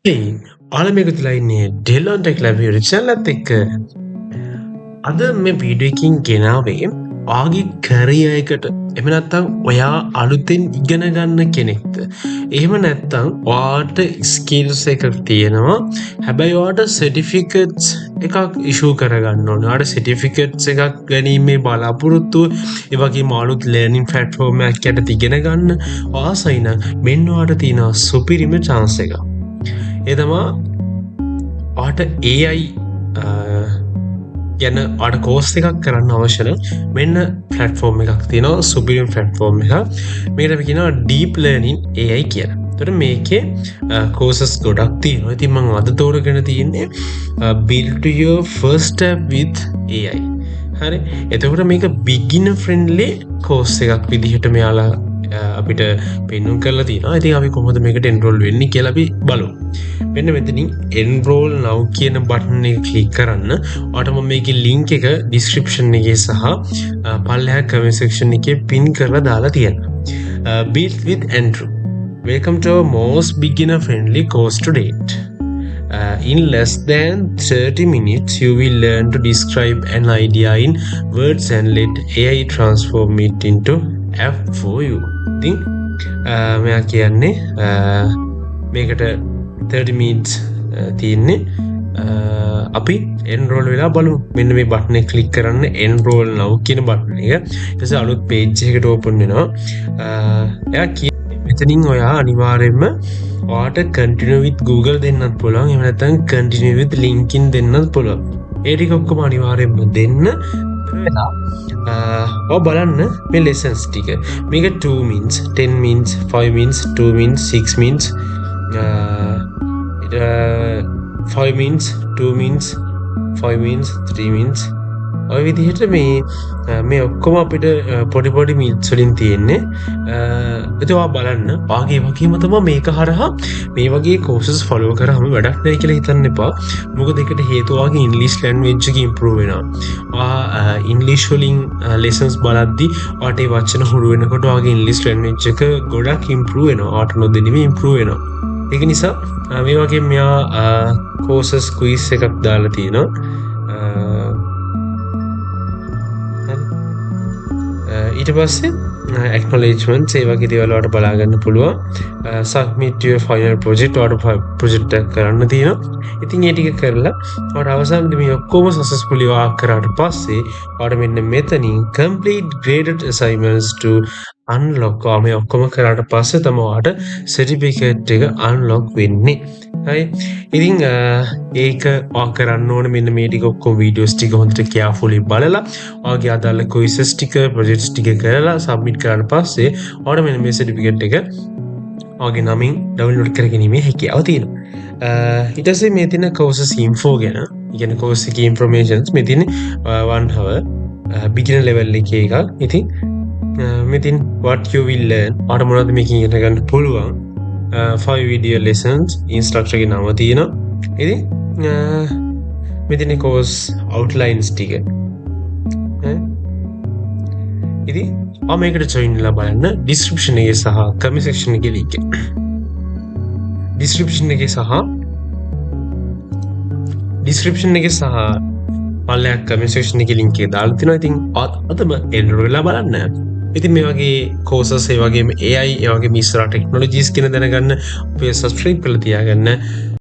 ඔයාලා මේක තුලා ඉන්නේ ඩෙලොන් ටෙක් ලැබ් YouTube channel එකත් එක්ක. අද මේ වීඩියෝ එකකින් ගෙනාවේ ඔයාගේ කැරියර් එකට එහෙම නැත්නම් ඔයා අලුතෙන් ඉගෙන ගන්න කෙනෙක්ද? එහෙම නැත්නම් ඔයාට ස්කිල්ස් එකක් තියෙනවා. හැබැයි ඔයාට සර්ටිෆිකේට්ස් එකක් ඉෂුව කරගන්න ඕනේ. ඔයාට සර්ටිෆිකේට්ස් එකක් ගැනීමේ බලාපොරොත්තුව ඒ වගේම අලුත් ලර්නින් ප්ලැට්ෆෝම් එකක් යට ඉගෙන ගන්න ආසයි නම් මෙන්න ඔයාට තියෙන සුපිරිම chance එකක්. ඒ තමා ඔයාට AI ගැන අට කෝස් එකක් කරන්න අවශ්‍යන මෙන්න පලටෆෝර්ම් එකක් තියෙනවා සුපිරිම් පලටෆෝර්ම් එක මේට කියනවා ඩීප් ලර්නින් AI කියන තොට මේකේ කෝසස් ගොඩක් තියෙනවා ඉතින් මං අද තෝරගෙන තියෙන්නේ build to your first step with AI හරි එතකොට මේක beginner friendly කෝස් එකක් විදිහට මෙයාලා අපිට පෙන්නුම් කරලා තියෙනවා ඉතින් අපි කොහොමද මේකට එන්රෝල් වෙන්නේ කියලා අපි බලමු මෙන්න මෙතනින් enroll now කියන බටන් එක ක්ලික් කරන්න ඔයාලට මම මේකේ link එක description එකේ සහ පල්ලෙහා comment section එකේ pin කරලා දාලා තියෙනවා build with Andrew welcome to our most beginner friendly course to date in less than 30 minutes you will learn to describe an idea in words and let AI transform it into app for you ඉතින් මෙයා කියන්නේ මේකට 30 minutes තියෙන්නේ අපි enroll වෙලා බලමු මෙන්න මේ බටන් එක ක්ලික් කරන්න enroll now කියන බටන් එක ඊට පස්සේ අලුත් page එකකට open වෙනවා එයා කියන්නේ මෙතනින් ඔයා අනිවාර්යයෙන්ම ඔයාට continue with Google දෙන්නත් පුළුවන් එහෙම නැත්නම් continue with LinkedIn දෙන්නත් පුළුවන් ඒ ටික ඔක්කොම අනිවාර්යයෙන්ම දෙන්න ඔය බලන්න මේ lessons ටික මේක 2 minutes 10 minutes 5 minutes 2 minutes 6 minutes 5 minutes 2 minutes 5 minutes 3 minutes ඔය විදිහට මේ ඔක්කොම අපිට පොඩි මිනිත්ස් වලින් තියෙන්නේ ඒක ඔයා බලන්න ඔයාගේ වගේම තමයි මේක හරහා මේ වගේ courses follow කරාම වැඩක් නැහැ කියලා හිතන්න එපා මොකද ඒකට හේතුව ඔයාගේ English language එක improve වෙනවා ඔයා English වලින් lessons බලද්දි ඔයාට ඒ වචන හුරු වෙනකොට ඔයාගේ English language එක ගොඩක් improve වෙනවා ඔයාට නොදැනීම improve වෙනවා ඒක නිසා මේ වගේ මෙයා courses quiz එකක් දාලා තියෙනවා ඊට පස්සේ acknowledgements ඒ වගේ දේවල් වලට බලා ගන්න පුළුවන් submit your final project ඔයාලට project එකක් කරන්න තියෙනවා ඉතින් ඒ ටික කරලා ඔයාලට අවසානයේ මේ ඔක්කොම successfully work කරාට පස්සේ ඔයාලට මෙන්න මෙතනින් complete graded assignments to unlock මේ ඔක්කොම කරාට පස්සේ තමයි ඔයාලට certificate එක unlock වෙන්නේ හරි ඉතින් ඒක ඔයා කරන්න ඕනේ මෙන්න මේ ටික ඔක්කොම වීඩියෝස් ටික හොඳට carefully බලලා ඔයාගේ අදාළ quizzes ටික projects ටික කරලා submit කරාට පස්සේ ඔයාලට මෙන්න මේ certificate එක ඔයාගේ නමින් download කරගැනීමේ හැකියාව තියෙනවා ඊට පස්සේ මේ තියෙන courses info ගැන කියන්නේ course එකේ informations මේ තියෙන 1 hour beginner level එකේ එකක් ඉතින් මෙතින් what you will learn ඔයාලට මොනවද මේකෙන් ඉගෙන ගන්න පුළුවන් 5 video lessons instructor ගේ නම තියෙනවා ඉතින් මෙතන course outlines ටික ඉතින් මේකට join වෙලා බලන්න description එකේ සහ comment section එකේ link එක description එකේ සහ පල්ලෙහා comment section එකේ link එක දාලා තිනවා ඉතින් අදම enroll වෙලා බලන්න ඉතින් මේ වගේ courses ඒ වගේම AI ඒ වගේම ඉස්සරහ technologies කියන දැනගන්න අපේ subscribe කරලා තියාගන්න